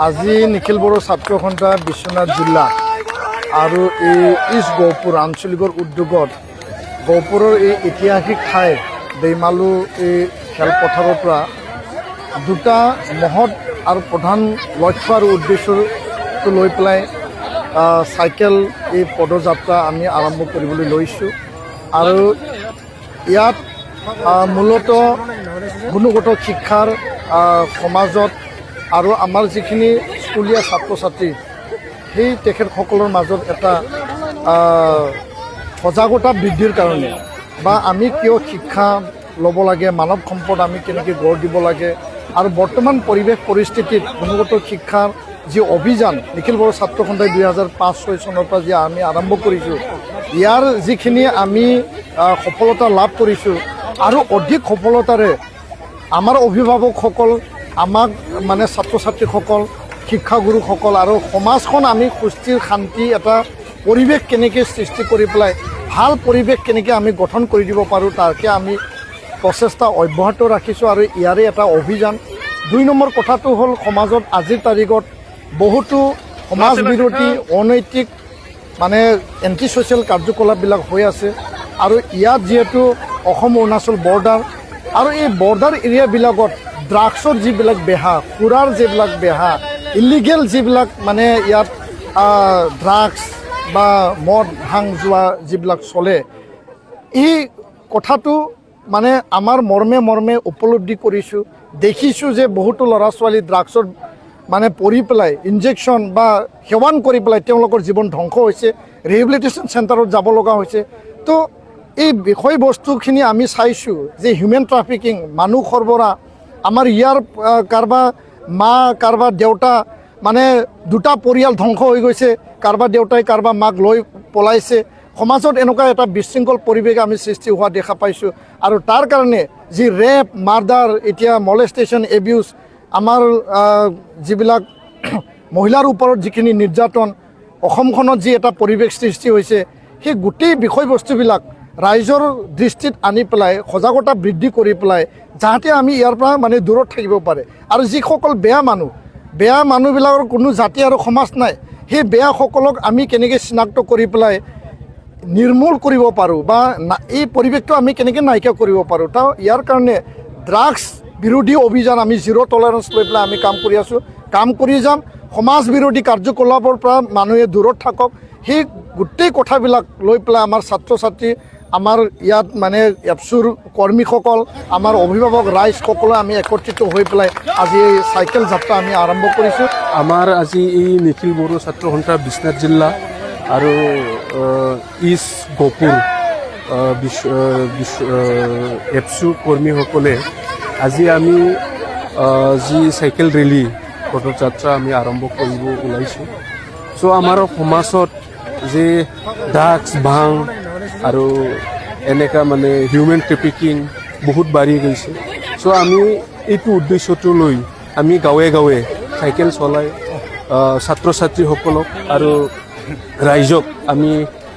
আজি নিখিল বড়ো ছাত্ৰ সন্থা বিশ্বনাথ জিলা আৰু এই ইষ্ট গহপুৰ আঞ্চলিকৰ উদ্যোগত গহপুৰৰ এই ঐতিহাসিক ঠাই দৈমালু এই খেলপথাৰৰ পৰা দুটা মহৎ আৰু প্ৰধান লক্ষ্য আৰু উদ্দেশ্যটো লৈ পেলাই চাইকেল এই পদযাত্ৰা আমি আৰম্ভ কৰিবলৈ লৈছোঁ আৰু ইয়াত মূলতঃ গুণগত শিক্ষাৰ সমাজত আৰু আমাৰ যিখিনি স্কুলীয়া ছাত্ৰ ছাত্ৰী সেই তেখেতসকলৰ মাজত এটা সজাগতা বৃদ্ধিৰ কাৰণে বা আমি কিয় শিক্ষা ল'ব লাগে, মানৱ সম্পদ আমি কেনেকৈ গঢ় দিব লাগে আৰু বৰ্তমান পৰিৱেশ পৰিস্থিতিত গুণগত শিক্ষাৰ যি অভিযান নিখিল বড়ো ছাত্ৰ সন্থাই 2005-06 চনৰ পৰা যি আমি আৰম্ভ কৰিছোঁ, ইয়াৰ যিখিনি আমি সফলতা লাভ কৰিছোঁ আৰু অধিক সফলতাৰে আমাৰ অভিভাৱকসকল, আমাক মানে ছাত্ৰ ছাত্ৰীসকল, শিক্ষাগুৰুসকল আৰু সমাজখন আমি সুস্থিৰ শান্তি এটা পৰিৱেশ কেনেকৈ সৃষ্টি কৰি পেলাই ভাল পৰিৱেশ কেনেকৈ আমি গঠন কৰি দিব পাৰোঁ তাকে আমি প্ৰচেষ্টা অব্যাহত ৰাখিছোঁ আৰু ইয়াৰে এটা অভিযান। 2 নম্বৰ কথাটো হ'ল সমাজত আজিৰ তাৰিখত বহুতো সমাজ বিৰোধী অনৈতিক মানে এণ্টি ছ'চিয়েল কাৰ্যকলাপবিলাক হৈ আছে আৰু ইয়াত যিহেতু অসম অৰুণাচল বৰ্ডাৰ আৰু এই বৰ্ডাৰ এৰিয়াবিলাকত ড্ৰাগছৰ যিবিলাক বেহা, সুৰাৰ যিবিলাক বেহা, ইলিগেল যিবিলাক মানে ইয়াত ড্ৰাগছ বা মদ ভাং যোৱা যিবিলাক চলে, এই কথাটো মানে আমাৰ মৰ্মে উপলব্ধি কৰিছোঁ, দেখিছোঁ যে বহুতো ল'ৰা ছোৱালী ড্ৰাগছৰ মানে পৰি পেলাই ইনজেকশ্যন বা সেৱন কৰি পেলাই তেওঁলোকৰ জীৱন ধ্বংস হৈছে, ৰিহেবিলিটেশ্যন চেণ্টাৰত যাব লগা হৈছে। তো এই বিষয়বস্তুখিনি আমি চাইছোঁ যে হিউমেন ট্ৰাফিকিং, মানুহ সৰবৰাহ, আমাৰ ইয়াৰ কাৰোবাৰ মা কাৰোবাৰ দেউতা মানে দুটা পৰিয়াল ধ্বংস হৈ গৈছে, কাৰোবাৰ দেউতাই কাৰোবাৰ মাক লৈ পলাইছে, সমাজত এনেকুৱা এটা বিশৃংখল পৰিৱেশ আমি সৃষ্টি হোৱা দেখা পাইছোঁ আৰু তাৰ কাৰণে যি ৰেপ, মাৰ্ডাৰ, এতিয়া মলেষ্টেশ্যন, এবিউজ, আমাৰ যিবিলাক মহিলাৰ ওপৰত যিখিনি নিৰ্যাতন, অসমখনত যি এটা পৰিৱেশ সৃষ্টি হৈছে, সেই গোটেই বিষয়বস্তুবিলাক ৰাইজৰ দৃষ্টিত আনি পেলাই সজাগতা বৃদ্ধি কৰি পেলাই যাতে আমি ইয়াৰ পৰা মানে দূৰত থাকিব পাৰে আৰু যিসকল বেয়া মানুহবিলাকৰ কোনো জাতি আৰু সমাজ নাই, সেই বেয়াসকলক আমি কেনেকৈ চিনাক্ত কৰি পেলাই নিৰ্মূল কৰিব পাৰোঁ বা এই পৰিৱেশটো আমি কেনেকৈ নাইকিয়া কৰিব পাৰোঁ। তো ইয়াৰ কাৰণে ড্ৰাগছ বিৰোধী অভিযান আমি জিৰ' টলাৰেঞ্চ লৈ পেলাই আমি কাম কৰি আছোঁ, কাম কৰি যাম। সমাজ বিৰোধী কাৰ্যকলাপৰ পৰা মানুহে দূৰত থাকক, সেই গোটেই কথাবিলাক লৈ পেলাই আমাৰ ছাত্ৰ ছাত্ৰী, আমাৰ ইয়াত মানে এপছুৰ কৰ্মীসকল, আমাৰ অভিভাৱক ৰাইজসকলে আমি একত্ৰিত হৈ পেলাই আজি এই চাইকেল যাত্ৰা আমি আৰম্ভ কৰিছোঁ। আমাৰ আজি এই নিখিল বড়ো ছাত্ৰ সন্থা বিশ্বনাথ জিলা আৰু ইষ্ট গহপুৰ এপছু কৰ্মীসকলে আজি আমি যি চাইকেল ৰেলী পদযাত্ৰা আমি আৰম্ভ কৰিব ওলাইছোঁ। চ' আমাৰ সমাজত যে ড্ৰাগছ, ভাং আৰু এনেকুৱা মানে হিউমেন ট্ৰেফিকিং বহুত বাঢ়ি গৈছে। চ' আমি এইটো উদ্দেশ্যটো লৈ আমি গাঁৱে গাঁৱে চাইকেল চলাই ছাত্ৰ ছাত্ৰীসকলক আৰু ৰাইজক আমি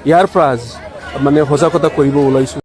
ইয়াৰ পৰা মানে সজাগতা কৰিব ওলাইছোঁ।